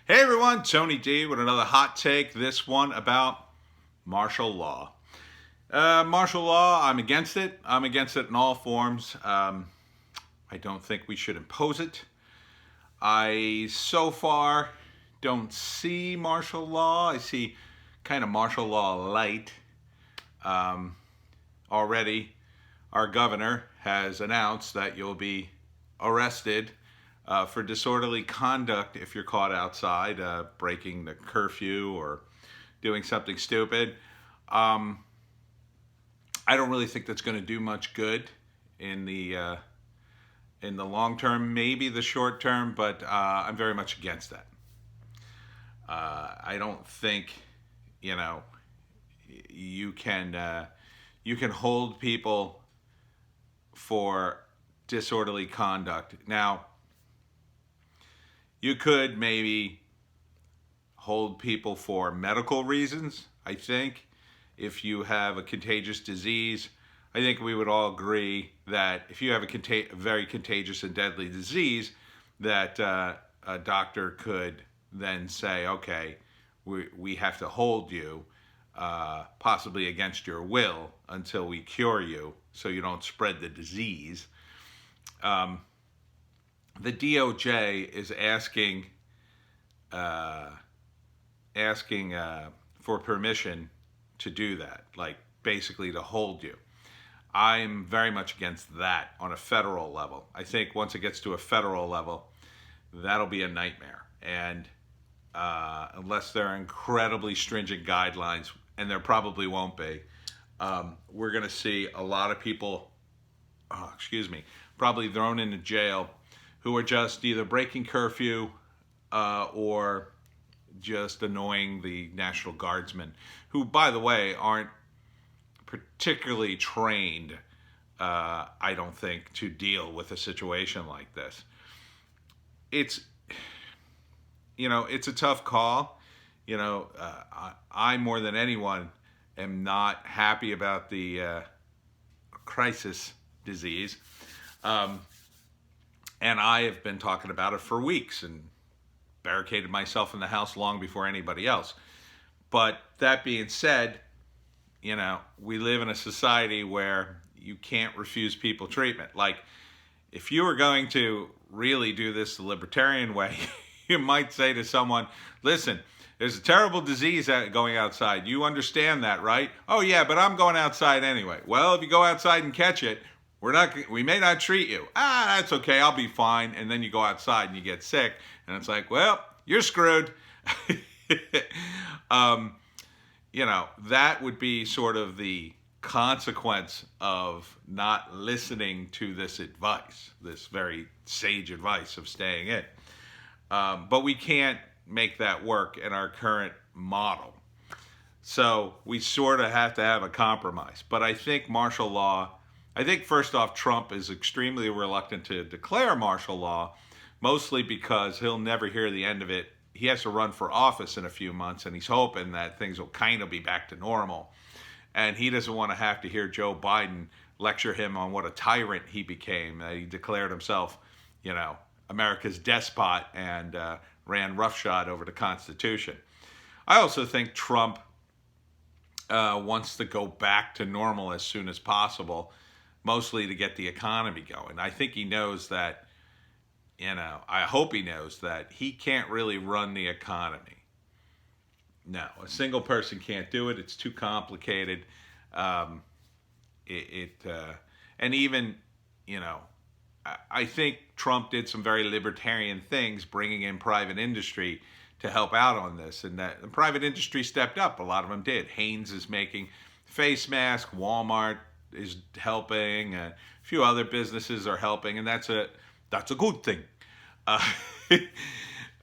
Hey everyone, Tony D with another hot take. This one about martial law. Martial law, I'm against it. I'm against it in all forms. I don't think we should impose it. I so far don't see martial law. I see kind of martial law light. Already, our governor has announced that you'll be arrested for disorderly conduct if you're caught outside breaking the curfew or doing something stupid. Um, I don't really think that's going to do much good in the long term, maybe the short term, but I'm very much against that. I don't think you know you can you can hold people for disorderly conduct. Now, you could maybe hold people for medical reasons, I think. If you have a contagious disease, I think we would all agree that if you have a very contagious and deadly disease, that a doctor could then say, okay, we have to hold you, possibly against your will, until we cure you so you don't spread the disease. Um, the DOJ is uh, asking for permission to do that, like basically to hold you. I'm very much against that on a federal level. I think once it gets to a federal level, that'll be a nightmare. And unless there are incredibly stringent guidelines, and there probably won't be, we're going to see a lot of people, probably thrown into jail who are just either breaking curfew or just annoying the National Guardsmen, who, by the way, aren't particularly trained, I don't think, to deal with a situation like this. It's, it's a tough call. I more than anyone am not happy about the crisis disease. And I have been talking about it for weeks and barricaded myself in the house long before anybody else. But that being said, we live in a society where you can't refuse people treatment. Like, if you were going to really do this the libertarian way, you might say to someone, listen, there's a terrible disease going outside. You understand that, right? Oh, yeah, but I'm going outside anyway. Well, if you go outside and catch it, we may not treat you. That's okay, I'll be fine. And then you go outside and you get sick, and it's like, well, you're screwed. That would be sort of the consequence of not listening to this advice, this very sage advice of staying in. But we can't make that work in our current model. So we sort of have to have a compromise. But I think martial law, first off, Trump is extremely reluctant to declare martial law, mostly because he'll never hear the end of it. He has to run for office in a few months, and he's hoping that things will kind of be back to normal. And he doesn't want to have to hear Joe Biden lecture him on what a tyrant he became. He declared himself, America's despot and ran roughshod over the Constitution. I also think Trump wants to go back to normal as soon as possible, mostly to get the economy going. I think he knows that, I hope he knows that he can't really run the economy. No, a single person can't do it. It's too complicated. And even, I think Trump did some very libertarian things, bringing in private industry to help out on this, and that the private industry stepped up. A lot of them did. Hanes is making face masks. Walmart is helping. A few other businesses are helping, and that's a good thing. Uh,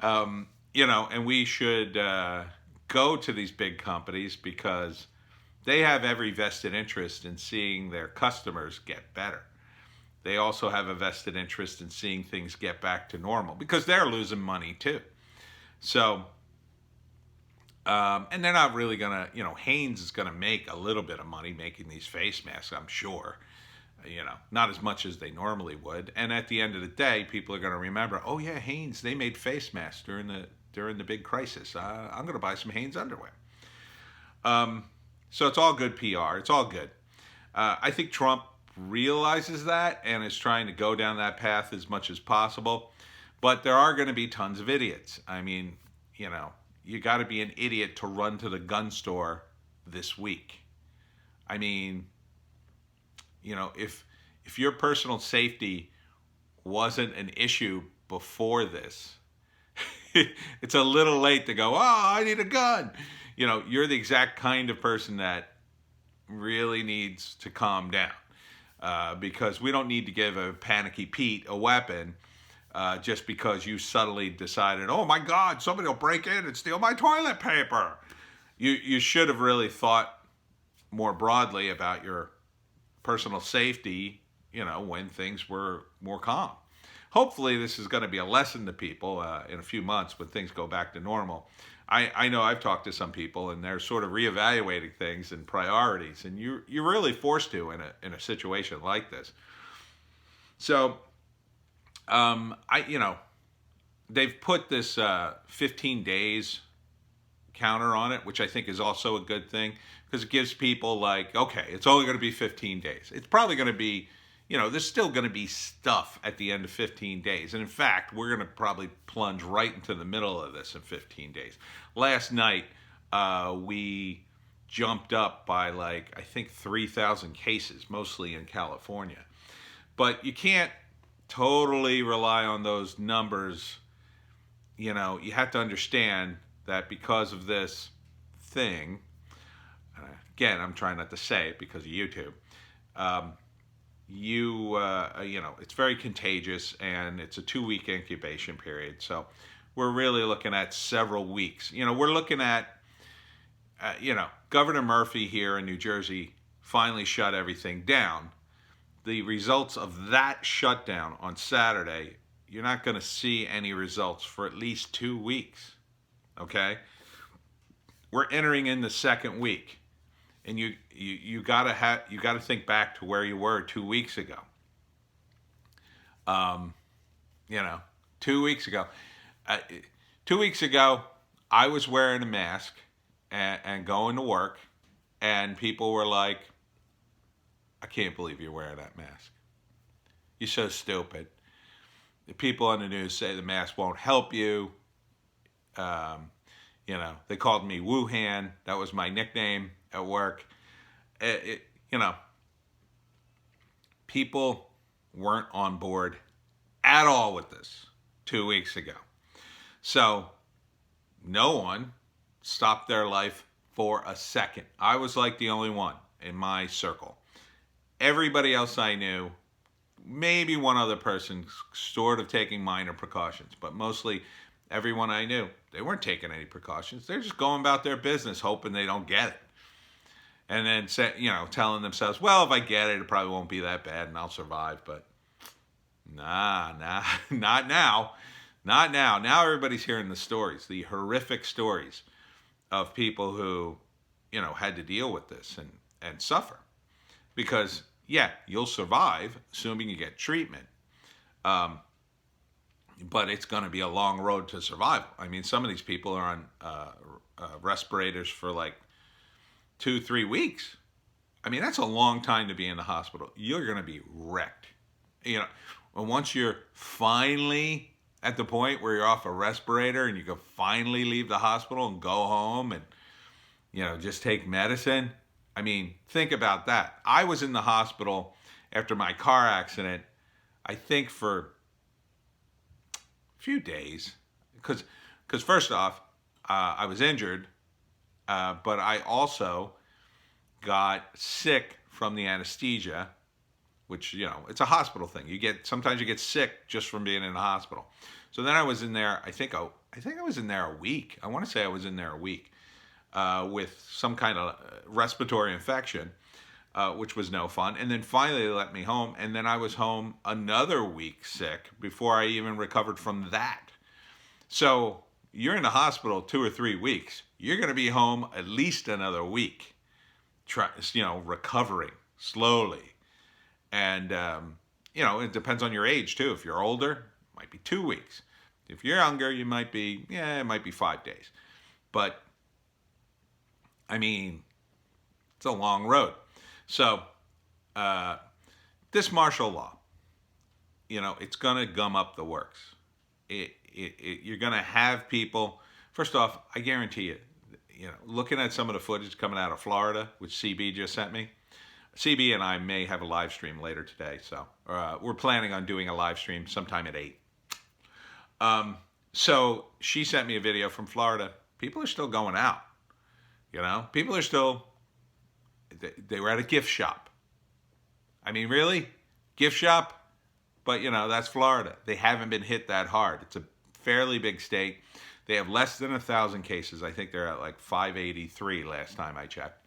and we should go to these big companies because they have every vested interest in seeing their customers get better. They also have a vested interest in seeing things get back to normal because they're losing money too. So, and they're not really going to, Hanes is going to make a little bit of money making these face masks, I'm sure. Not as much as they normally would. And at the end of the day, people are going to remember, oh yeah, Hanes, they made face masks during the during the big crisis. I'm going to buy some Hanes underwear. So it's all good PR. It's all good. I think Trump realizes that and is trying to go down that path as much as possible. But there are going to be tons of idiots. I mean, you got to be an idiot to run to the gun store this week. I mean, if your personal safety wasn't an issue before this, it's a little late to go, I need a gun. You're the exact kind of person that really needs to calm down, because we don't need to give a panicky Pete a weapon just because you subtly decided, oh my God, somebody will break in and steal my toilet paper. You should have really thought more broadly about your personal safety, when things were more calm. Hopefully this is going to be a lesson to people in a few months when things go back to normal. I know I've talked to some people and they're sort of reevaluating things and priorities, and you're really forced to in a situation like this. So, they've put this 15 days counter on it, which I think is also a good thing, because it gives people like, okay, it's only going to be 15 days. It's probably going to be, there's still going to be stuff at the end of 15 days. And in fact, we're going to probably plunge right into the middle of this in 15 days. Last night, we jumped up by I think 3,000 cases, mostly in California. But you can't totally rely on those numbers. You have to understand that because of this thing, again, I'm trying not to say it because of YouTube, it's very contagious, and it's a 2-week incubation period. So we're really looking at several weeks. We're looking at, Governor Murphy here in New Jersey finally shut everything down. The results of that shutdown on Saturday, you're not going to see any results for at least 2 weeks. Okay? We're entering in the second week. And you gotta think back to where you were 2 weeks ago. 2 weeks ago. 2 weeks ago, I was wearing a mask and going to work, and people were like, I can't believe you're wearing that mask. You're so stupid. The people on the news say the mask won't help you. They called me Wuhan. That was my nickname at work. People weren't on board at all with this 2 weeks ago. So no one stopped their life for a second. I was like the only one in my circle. Everybody else I knew, maybe one other person, sort of taking minor precautions, but mostly everyone I knew, they weren't taking any precautions. They're just going about their business, hoping they don't get it. And then, telling themselves, well, if I get it, it probably won't be that bad and I'll survive. But not now. Not now. Now everybody's hearing the stories, the horrific stories of people who, had to deal with this and suffer. Because, yeah, you'll survive, assuming you get treatment. But it's going to be a long road to survival. I mean, some of these people are on respirators for 2-3 weeks. I mean, that's a long time to be in the hospital. You're going to be wrecked. And once you're finally at the point where you're off a respirator and you can finally leave the hospital and go home and, just take medicine. I mean, think about that. I was in the hospital after my car accident, I think for a few days. Because first off, I was injured, but I also got sick from the anesthesia, which, it's a hospital thing. Sometimes you get sick just from being in the hospital. So then I was in there, I think I was in there a week. I want to say I was in there a week with some kind of respiratory infection, which was no fun. And then finally they let me home. And then I was home another week sick before I even recovered from that. So you're in the hospital 2 or 3 weeks. You're going to be home at least another week, recovering slowly. And, it depends on your age too. If you're older, it might be 2 weeks. If you're younger, you might be, it might be 5 days. But, I mean, it's a long road. So, this martial law, it's going to gum up the works. You're going to have people, first off, I guarantee you, looking at some of the footage coming out of Florida, which CB just sent me, CB and I may have a live stream later today. So we're planning on doing a live stream sometime at 8. So she sent me a video from Florida. People are still going out. People are still, they were at a gift shop. I mean, really? Gift shop? But, that's Florida. They haven't been hit that hard. It's a fairly big state. They have less than 1,000 cases. I think they're at like 583 last time I checked.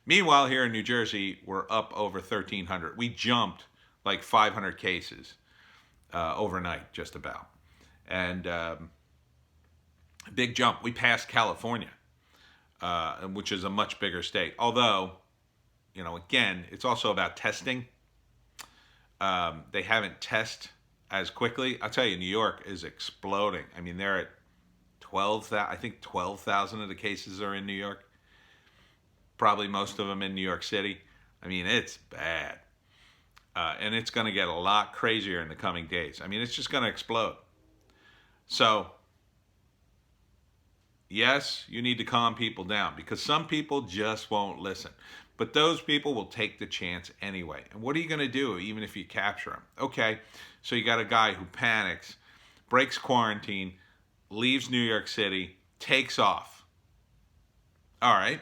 Meanwhile, here in New Jersey, we're up over 1,300. We jumped like 500 cases overnight, just about. And a big jump. We passed California, which is a much bigger state. Although, again, it's also about testing. They haven't tested as quickly. I'll tell you, New York is exploding. I mean, they're at 12,000. I think 12,000 of the cases are in New York. Probably most of them in New York City. I mean, it's bad. And it's going to get a lot crazier in the coming days. I mean, it's just going to explode. So, yes, you need to calm people down because some people just won't listen. But those people will take the chance anyway. And what are you going to do even if you capture them? Okay, so you got a guy who panics, breaks quarantine, leaves New York City, takes off. All right,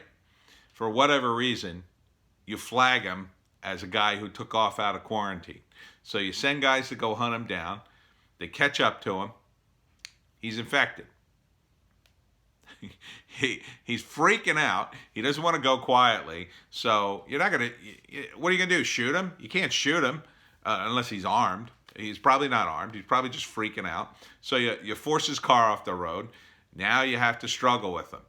for whatever reason, you flag him as a guy who took off out of quarantine. So you send guys to go hunt him down. They catch up to him. He's infected. He's freaking out. He doesn't want to go quietly. So you're not going to, what are you going to do? Shoot him? You can't shoot him unless he's armed. He's probably not armed. He's probably just freaking out. So you force his car off the road. Now you have to struggle with him.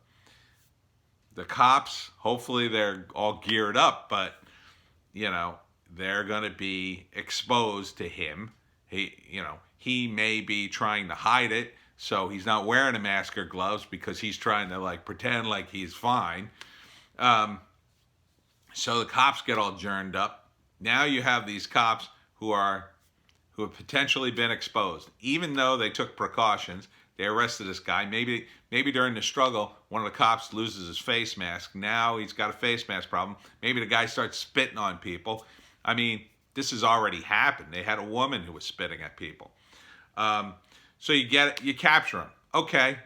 The cops, hopefully they're all geared up, but, they're going to be exposed to him. He may be trying to hide it. So he's not wearing a mask or gloves because he's trying to pretend like he's fine. So the cops get all journed up. Now you have these cops who have potentially been exposed. Even though they took precautions, they arrested this guy. Maybe during the struggle, one of the cops loses his face mask. Now he's got a face mask problem. Maybe the guy starts spitting on people. I mean, this has already happened. They had a woman who was spitting at people. So you capture him. Okay,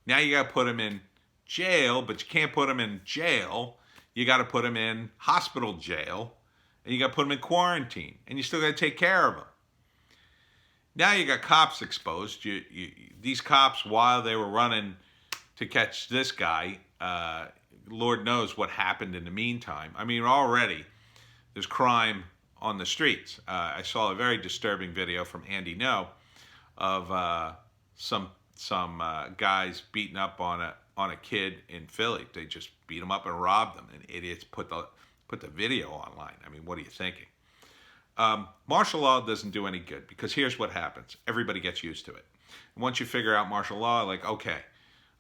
now you got to put him in jail, but you can't put him in jail. You got to put him in hospital jail, and you got to put him in quarantine, and you still got to take care of him. Now you got cops exposed. These cops, while they were running to catch this guy, Lord knows what happened in the meantime. I mean, already there's crime on the streets. I saw a very disturbing video from Andy No of some guys beating up on a kid in Philly. They just beat him up and robbed him, and idiots put the video online. I mean, what are you thinking? Martial law doesn't do any good because here's what happens. Everybody gets used to it. And once you figure out martial law, okay,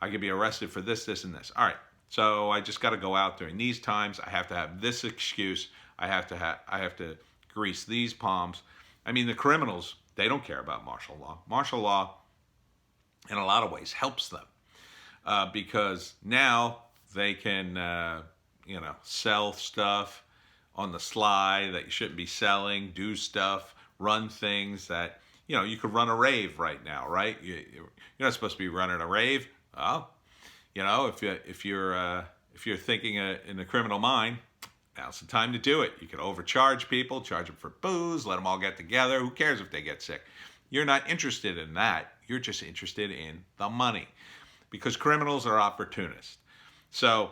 I could be arrested for this, this, and this. All right, so I just got to go out during these times. I have to have this excuse. I have to grease these palms. I mean, the criminals, they don't care about martial law. Martial law, in a lot of ways, helps them because now they can, sell stuff on the sly that you shouldn't be selling, do stuff, run things that, you could run a rave right now, right? You're not supposed to be running a rave. Well, if you're thinking in the criminal mind, now's the time to do it. You can overcharge people, charge them for booze, let them all get together. Who cares if they get sick? You're not interested in that. You're just interested in the money because criminals are opportunists. So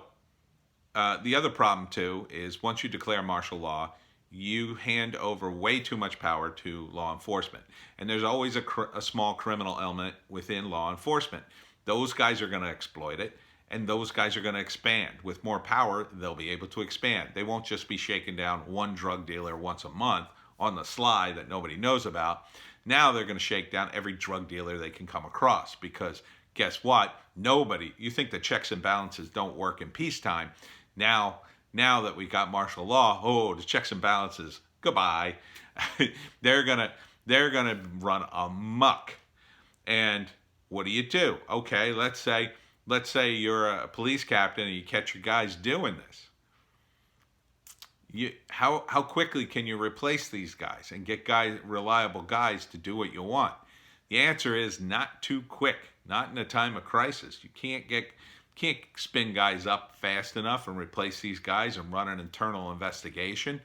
the other problem, too, is once you declare martial law, you hand over way too much power to law enforcement. And there's always a small criminal element within law enforcement. Those guys are going to exploit it. And those guys are going to expand. With more power, they'll be able to expand. They won't just be shaking down one drug dealer once a month. on the sly that nobody knows about. Now they're going to shake down every drug dealer they can come across, because guess what? Nobody, you think the checks and balances don't work in peacetime. Now that we got martial law, oh, the checks and balances, goodbye. they're gonna run amok. And what do? Okay, let's say you're a police captain and you catch your guys doing this. How quickly can you replace these guys and get reliable guys to do what you want? The answer is not too quick. Not in a time of crisis. You can't spin guys up fast enough and replace these guys and run an internal investigation.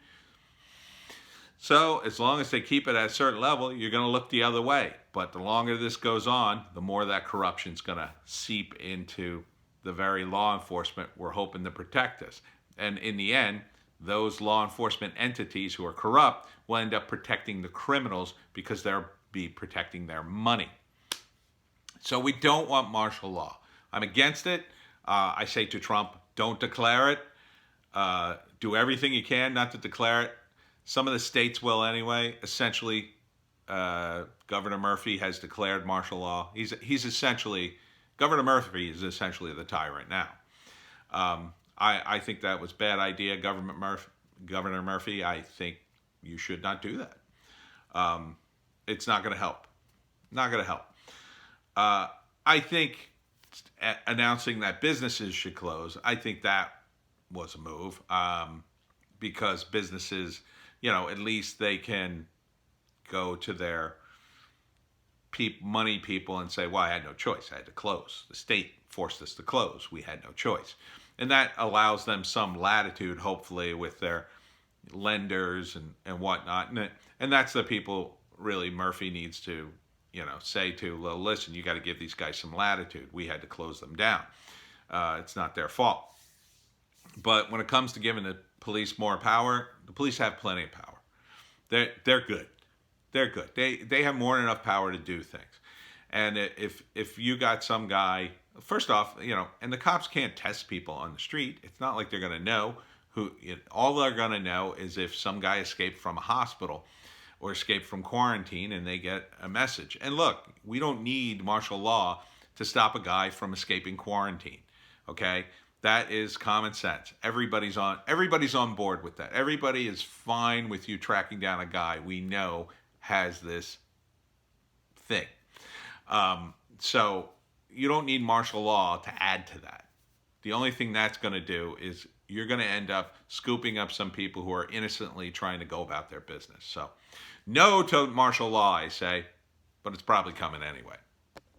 So as long as they keep it at a certain level, you're going to look the other way. But the longer this goes on, the more that corruption is going to seep into the very law enforcement we're hoping to protect us. And in the end, those law enforcement entities who are corrupt will end up protecting the criminals, because they'll be protecting their money. So we don't want martial law. I'm against it. I say to Trump, don't declare it. Do everything you can not to declare it. Some of the states will anyway. Essentially, Governor Murphy has declared martial law. Governor Murphy is essentially the tyrant now. I think that was a bad idea, Governor Murphy. I think you should not do that. It's not going to help. Not going to help. I think announcing that businesses should close, I think that was a move, because businesses, at least they can go to their money people and say, well, I had no choice. I had to close. The state forced us to close. We had no choice. And that allows them some latitude, hopefully, with their lenders and whatnot. And that's the people really Murphy needs to say to, well, listen, you got to give these guys some latitude. We had to close them down. It's not their fault. But when it comes to giving the police more power, the police have plenty of power. They're good. They're good. They have more than enough power to do things. And if you got some guy, first off, and the cops can't test people on the street. It's not like they're going to know all they're going to know is if some guy escaped from a hospital or escape from quarantine and they get a message. And look, we don't need martial law to stop a guy from escaping quarantine. Okay? That is common sense. Everybody's on board with that. Everybody is fine with you tracking down a guy we know has this thing. So you don't need martial law to add to that. The only thing that's going to do is you're going to end up scooping up some people who are innocently trying to go about their business. So no to martial law, I say, but it's probably coming anyway.